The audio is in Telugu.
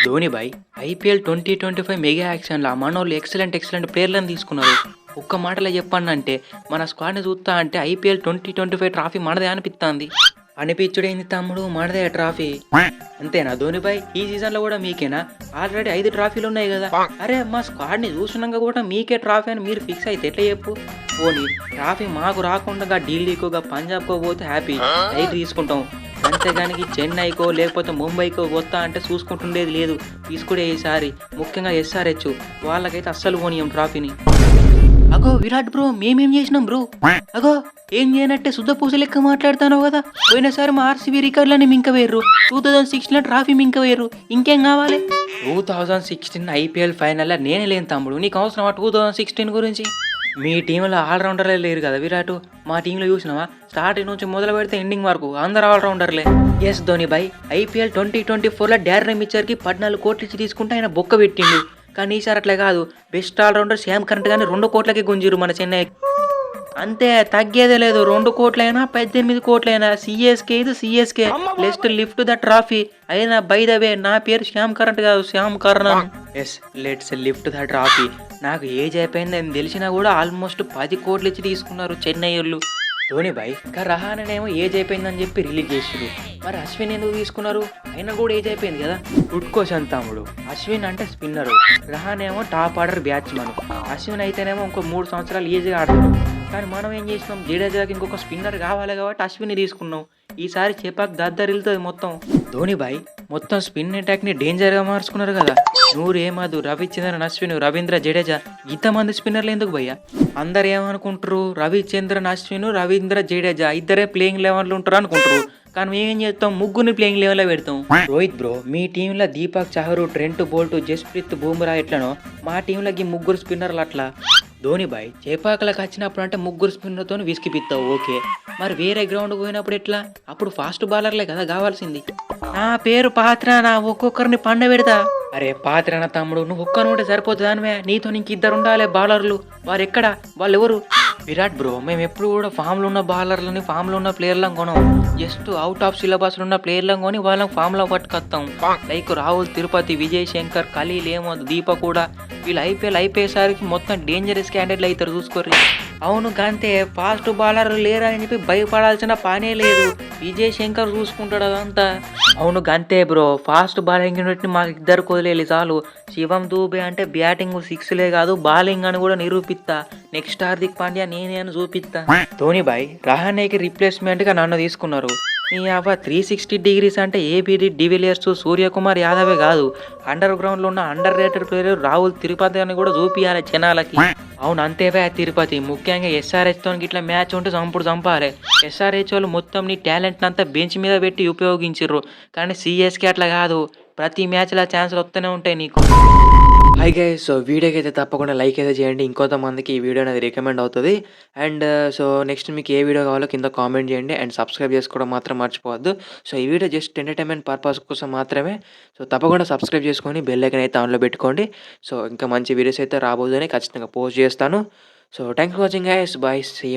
ధోని భాయ్ ఐపీఎల్ 2025 మెగా యాక్షన్‌ల మనోళ్ళు ఎక్సలెంట్ ప్లేయర్‌లను తీసుకున్నారు. ఒక్క మాటలో చెప్పండంటే మన స్క్వాడ్‌ని చూత్తా అంటే ఐపీఎల్ 2025 ట్రాఫీ మనదే అనిపిత్తాంది. అనిపిచ్చుడేంది తమ్ముడు మనదే ట్రాఫీ. అంతేనా ధోని భాయ్? ఈ సీజన్‌లో కూడా మీకేనా? ఆల్రెడీ 5 ట్రాఫీలున్నాయి గదా! అరే మా స్క్వాడ్‌ని చూసినంక కూడా మీకే ట్రాఫీ అని మీరు ఫిక్స్ అయితే ఎట్లా చెప్పు? పోనీ ట్రాఫీ మాకు రాకుండా ఢిల్లీకో, పంజాబ్‌కో పోతే హ్యాపీ లైట్ తీసుకుంటాం. అంతేగాని చెన్నైకో లేకపోతే ముంబైకో వస్తా అంటే చూసుకుంటుండేది లేదు. తీసుకుడే ఈసారి ముఖ్యంగా ఎస్ఆర్హెచ్ వాళ్ళకైతే అస్సలు పోనీయం ట్రాఫీని. అగో విరాట్ బ్రో మేమేం చేసినాం బ్రో? అగో ఏం చేయనట్టే శుద్ధ పూస లెక్క మాట్లాడుతాను కదా. పోయినసారి మా ఆర్సీబీ రికార్డులని మింకవేర్రు, 2016 ట్రాఫీ మింకవేర్రు, ఇంకేం కావాలి? 2016 ఐపీఎల్ ఫైనల్లో నేనే లేని తమ్ముడు, నీకు అవసరమా 2016 గురించి? మీ టీంలో ఆల్రౌండర్లే లేరు కదా విరాట్. మా టీంలో చూసినావా స్టార్టింగ్ నుంచి మొదలు పెడితే ఎండింగ్ వరకు అందరు ఆల్రౌండర్లే. ఎస్ ధోని భాయ్ ఐపీఎల్ 2024లో డారెన్ మిచ్చర్కి 14 కోట్లు ఇచ్చి తీసుకుంటే ఆయన బొక్క పెట్టిండు. కానీ ఈసారి అట్లా కాదు, బెస్ట్ ఆల్రౌండర్ శ్యామ్ కరెంట్ కానీ 2 కోట్లకి గుంజిరు మన చెన్నై. అంతే తగ్గేదే లేదు, 2 కోట్లైనా 18 కోట్లైనా సిఎస్కే ఇది సిఎస్కే. లెస్ట్ లిఫ్ట్ ద ట్రాఫీ. అయినా బై ద వే నా పేరు శ్యామ్ కరెంట్ కాదు, Shyam Karan. Yes let's lift the trophy. నాకు ఏజ్ అయిపోయిందని తెలిసినా కూడా ఆల్మోస్ట్ 10 కోట్లు ఇచ్చి తీసుకున్నారు చెన్నై వాళ్ళు. ధోని భాయ్ ఇంకా రహానేమో ఏజ్ అయిపోయిందని చెప్పి రిలీజ్ చేసారు. మరి అశ్విన్ ఎందుకు తీసుకున్నారు? అయినా కూడా ఏజ్ అయిపోయింది కదా. గుడ్ క్వశ్చన్ తమ్ముడు. అశ్విన్ అంటే స్పిన్నరు, రహానేమో టాప్ ఆర్డర్ బ్యాట్స్మన్. అశ్విన్ అయితేనేమో ఇంకో 3 సంవత్సరాలు ఈజీగా ఆడతాడు. కానీ మనం ఏం చేసినాం, జడేజాకి ఇంకొక స్పిన్నర్ కావాలి కాబట్టి అశ్విన్ తీసుకున్నాం. ఈసారి చేపాకు దద్దరిల్లుతుంది మొత్తం. ధోని భాయ్ మొత్తం స్పిన్ అటాక్ని డేంజర్గా మార్చుకున్నారు కదా. నూరు ఏమాదు, రవిచంద్రన్ అశ్విన్, రవీంద్ర జడేజా, ఇంతమంది స్పిన్నర్లు ఎందుకు భయ్యా? అందరు ఏమనుకుంటారు, రవిచంద్రన్ అశ్విన్, రవీంద్ర జడేజా ఇద్దరే ప్లేయింగ్ లెవెన్లు ఉంటారు అనుకుంటారు. కానీ మేమేం చేస్తాం, ముగ్గురిని ప్లేయింగ్ లెవెల్లో పెడతాం. రోహిత్ బ్రో మీ టీంలో దీపక్ చహరు, ట్రెంట్ బోల్ట్, జస్ప్రీత్ బూమ్రా ఎట్లనో మా టీంలోకి ముగ్గురు స్పిన్నర్లు అట్లా. ధోని భాయ్ చేపాకలకు వచ్చినప్పుడు అంటే ముగ్గురు స్పిన్నర్తో విసిగిపిస్తావు ఓకే, మరి వేరే గ్రౌండ్ పోయినప్పుడు ఎట్లా? అప్పుడు ఫాస్ట్ బౌలర్లే కదా కావాల్సింది. నా పేరు పాత్ర, నా ఒక్కొక్కరిని పండబెడతా. అరే పాత్రన తమ్ముడు నువ్వు ఒక్కరు ఉంటే సరిపోతుంది అనివే, నీతో నీకు ఇద్దరు ఉండాలి బౌలర్లు. వారు ఎక్కడ, వాళ్ళు ఎవరు? విరాట్ బ్రో మేము ఎప్పుడు కూడా ఫామ్లో ఉన్న బౌలర్లని, ఫామ్లో ఉన్న ప్లేయర్లను కొనం. జస్ట్ అవుట్ ఆఫ్ సిలబస్లో ఉన్న ప్లేయర్లను కొని వాళ్ళని ఫామ్లో పట్టుకొస్తాం. లైక్ రాహుల్, తిరుపతి, విజయ్ శంకర్, ఖలీల్, ఏమో దీప కూడా. వీళ్ళు ఐపీఎల్ అయిపోయేసరికి మొత్తం డేంజరస్ క్యాండిడేట్లు అవుతారు చూసుకోర్రి. అవును గంతే, ఫాస్ట్ బౌలర్ లేరని చెప్పి భయపడాల్సిన పనే లేదు, విజయ్ శంకర్ చూసుకుంటాడు అదంతా. అవును గంతే బ్రో, ఫాస్ట్ బౌలింగ్ యూనిట్ని మాకు ఇద్దరు కొదిలేలి చాలు. శివం దూబే అంటే బ్యాటింగ్ 6లే కాదు బౌలింగ్ అని కూడా నిరూపిస్తా. నెక్స్ట్ హార్దిక్ పాండ్యా నేనే అని చూపిస్తా. ధోని భాయ్ రహానేకి రిప్లేస్మెంట్గా నన్ను తీసుకున్నారు. నీ అవ్వ 360 డిగ్రీస్ అంటే ఏబిడి డివిలియర్స్, సూర్యకుమార్ యాదవే కాదు, అండర్ గ్రౌండ్లో ఉన్న under rated player Rahul Tirupati అని కూడా చూపియాలి జనాలకి. అవును అంతేవే తిరుపతి, ముఖ్యంగా ఎస్ఆర్హెచ్తో ఇట్లా మ్యాచ్ ఉంటే చంపాలి. ఎస్ఆర్హెచ్ వాళ్ళు మొత్తం నీ టాలెంట్ అంతా బెంచ్ మీద పెట్టి ఉపయోగించారు. కానీ సిఎస్కే అట్లా కాదు, ప్రతి మ్యాచ్లో ఛాన్సులు వస్తూనే ఉంటాయి నీకు. హాయ్ గైస్, సో వీడియోకి అయితే తప్పకుండా లైక్ అయితే చేయండి, ఇంకొంతమందికి ఈ వీడియో అనేది రికమెండ్ అవుతుంది. అండ్ సో నెక్స్ట్ మీకు ఏ వీడియో కావాలో కింద కామెంట్ చేయండి. అండ్ సబ్స్క్రైబ్ చేసుకోవడం మాత్రం మర్చిపోవద్దు. సో ఈ వీడియో జస్ట్ ఎంటర్టైన్మెంట్ పర్పస్ కోసం మాత్రమే. సో తప్పకుండా సబ్స్క్రైబ్ చేసుకొని బెల్ ఐకాన్ అయితే ఆన్లో పెట్టుకోండి. సో ఇంకా మంచి వీడియోస్ అయితే రాబోదని ఖచ్చితంగా పోస్ట్ చేస్తాను. So thanks for watching guys, bye, see you.